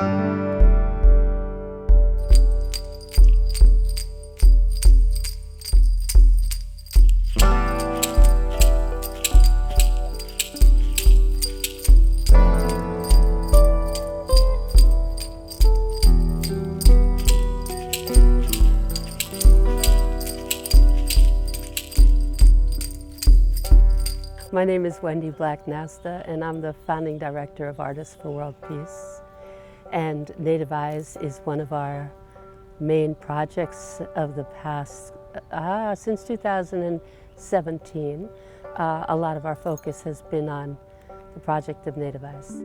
My name is Wendy Black-Nasta, and I'm the founding director of Artists for World Peace. And Native Eyes is one of our main projects of the past, since 2017. A lot of our focus has been on the project of Native Eyes.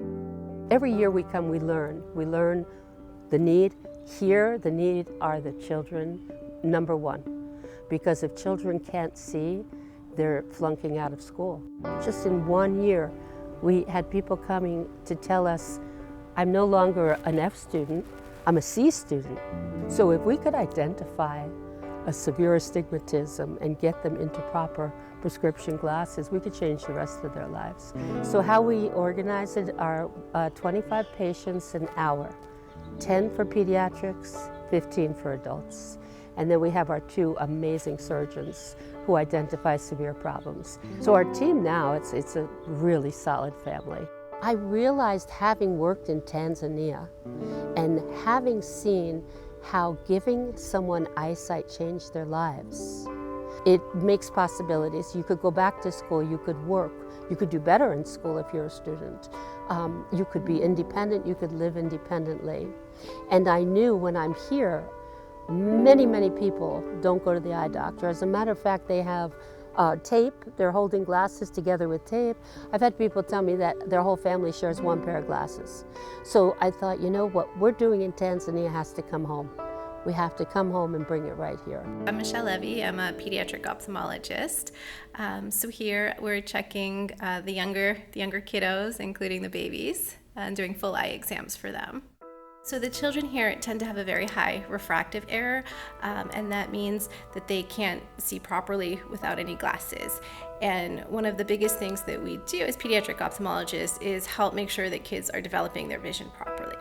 Every year we come, we learn. We learn the need. Here, the need are the children, number one. Because if children can't see, they're flunking out of school. Just in 1 year, we had people coming to tell us, I'm no longer an F student, I'm a C student. So if we could identify a severe astigmatism and get them into proper prescription glasses, we could change the rest of their lives. So how we organize it are 25 patients an hour, 10 for pediatrics, 15 for adults. And then we have our two amazing surgeons who identify severe problems. So our team now, it's a really solid family. I realized, having worked in Tanzania and having seen how giving someone eyesight changed their lives, it makes possibilities. You could go back to school, you could work, you could do better in school if you're a student. You could be independent, you could live independently. And I knew when I'm here, many people don't go to the eye doctor. As a matter of fact, they have tape. They're holding glasses together with tape. I've had people tell me that their whole family shares one pair of glasses. So I thought, you know, what we're doing in Tanzania has to come home. We have to come home and bring it right here. I'm Michelle Levy. I'm a pediatric ophthalmologist. So here we're checking the younger kiddos, including the babies, and doing full eye exams for them. So the children here tend to have a very high refractive error, and that means that they can't see properly without any glasses. And one of the biggest things that we do as pediatric ophthalmologists is help make sure that kids are developing their vision properly.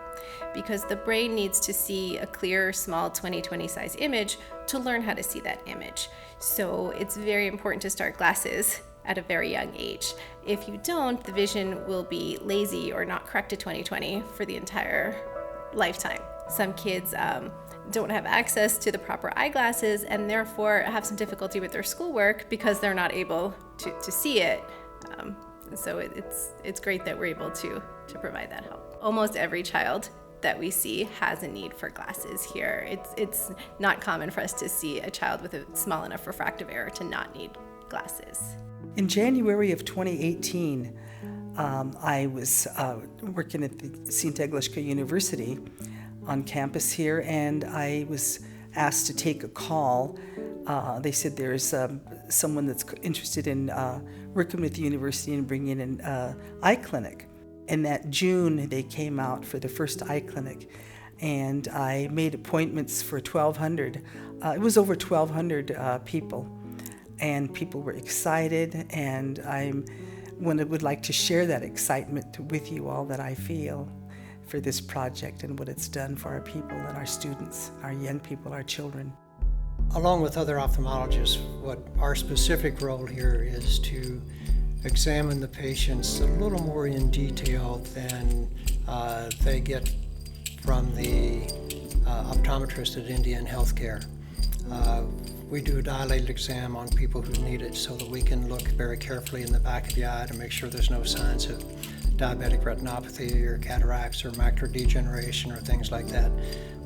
Because the brain needs to see a clear, small 20/20 size image to learn how to see that image. So it's very important to start glasses at a very young age. If you don't, the vision will be lazy or not correct to 20/20 for the entire lifetime. Some kids don't have access to the proper eyeglasses and therefore have some difficulty with their schoolwork because they're not able to see it. So it's great that we're able to provide that help. Almost every child that we see has a need for glasses here. It's not common for us to see a child with a small enough refractive error to not need glasses. In January of 2018, I was working at the St. Agnieszka University on campus here, and I was asked to take a call. They said there's someone that's interested in working with the university and bringing in an eye clinic. And that June, they came out for the first eye clinic, and I made appointments for 1,200. It was over 1,200 people, and people were excited, and would like to share that excitement with you all that I feel for this project and what it's done for our people and our students, our young people, our children. Along with other ophthalmologists, what our specific role here is to examine the patients a little more in detail than they get from the optometrist at Indian Healthcare. We do a dilated exam on people who need it so that we can look very carefully in the back of the eye to make sure there's no signs of diabetic retinopathy or cataracts or macular degeneration or things like that.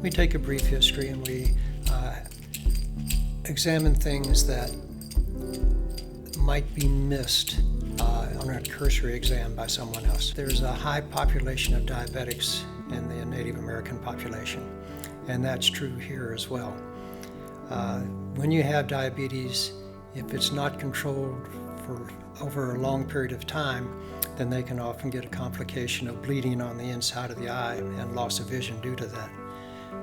We take a brief history and we examine things that might be missed on a cursory exam by someone else. There's a high population of diabetics in the Native American population, and that's true here as well. When you have diabetes, if it's not controlled for over a long period of time, then they can often get a complication of bleeding on the inside of the eye and loss of vision due to that.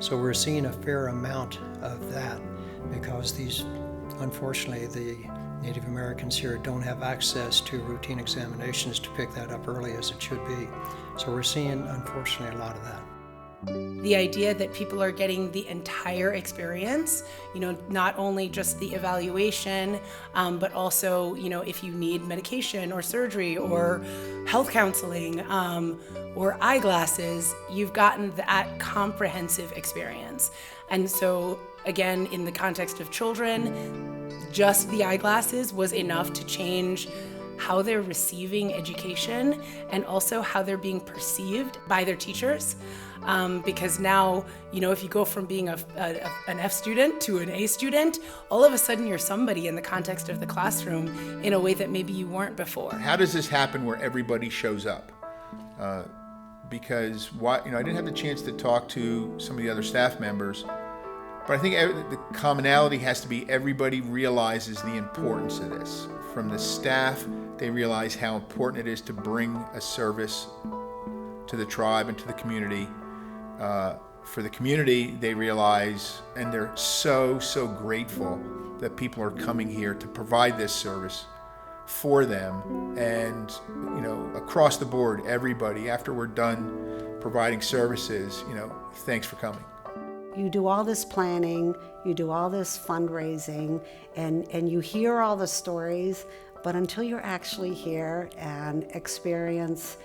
So we're seeing a fair amount of that because unfortunately, the Native Americans here don't have access to routine examinations to pick that up early as it should be. So we're seeing, unfortunately, a lot of that. The idea that people are getting the entire experience, not only just the evaluation, but also, if you need medication or surgery or health counseling or eyeglasses, you've gotten that comprehensive experience. And so, again, in the context of children, just the eyeglasses was enough to change how they're receiving education and also how they're being perceived by their teachers. Because now, if you go from being an F student to an A student, all of a sudden you're somebody in the context of the classroom in a way that maybe you weren't before. How does this happen where everybody shows up? Because I didn't have the chance to talk to some of the other staff members, but I think the commonality has to be everybody realizes the importance of this. From the staff, they realize how important it is to bring a service to the tribe and to the community. For the community, they realize, and they're so grateful that people are coming here to provide this service for them. And, across the board, everybody, after we're done providing services, thanks for coming. You do all this planning, you do all this fundraising, and you hear all the stories, but until you're actually here and experience,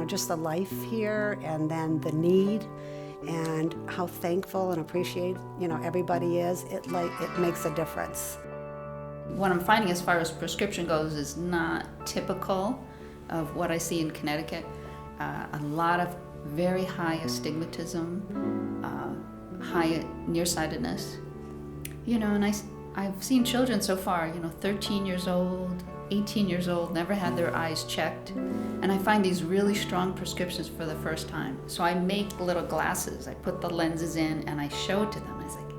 just the life here, and then the need, and how thankful and appreciated, everybody is, it makes a difference. What I'm finding as far as prescription goes is not typical of what I see in Connecticut. A lot of very high astigmatism, high nearsightedness. And I've seen children so far, 13 years old, 18 years old, never had their eyes checked. And I find these really strong prescriptions for the first time. So I make little glasses, I put the lenses in and I show it to them. I was like,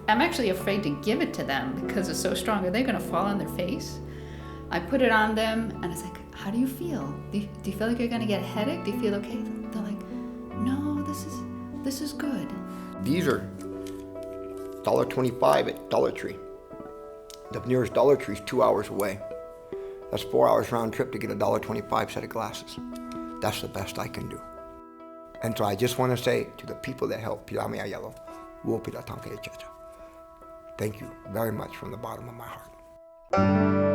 I'm actually afraid to give it to them because it's so strong. Are they gonna fall on their face? I put it on them and it's like, how do you feel? Do you feel like you're gonna get a headache? Do you feel okay? They're like, no, this is good. These are $1.25 at Dollar Tree. The nearest Dollar Tree is 2 hours away. That's 4 hours round trip to get a $1.25 set of glasses. That's the best I can do. And so I just want to say to the people that help Pirami Ayelo, thank you very much from the bottom of my heart.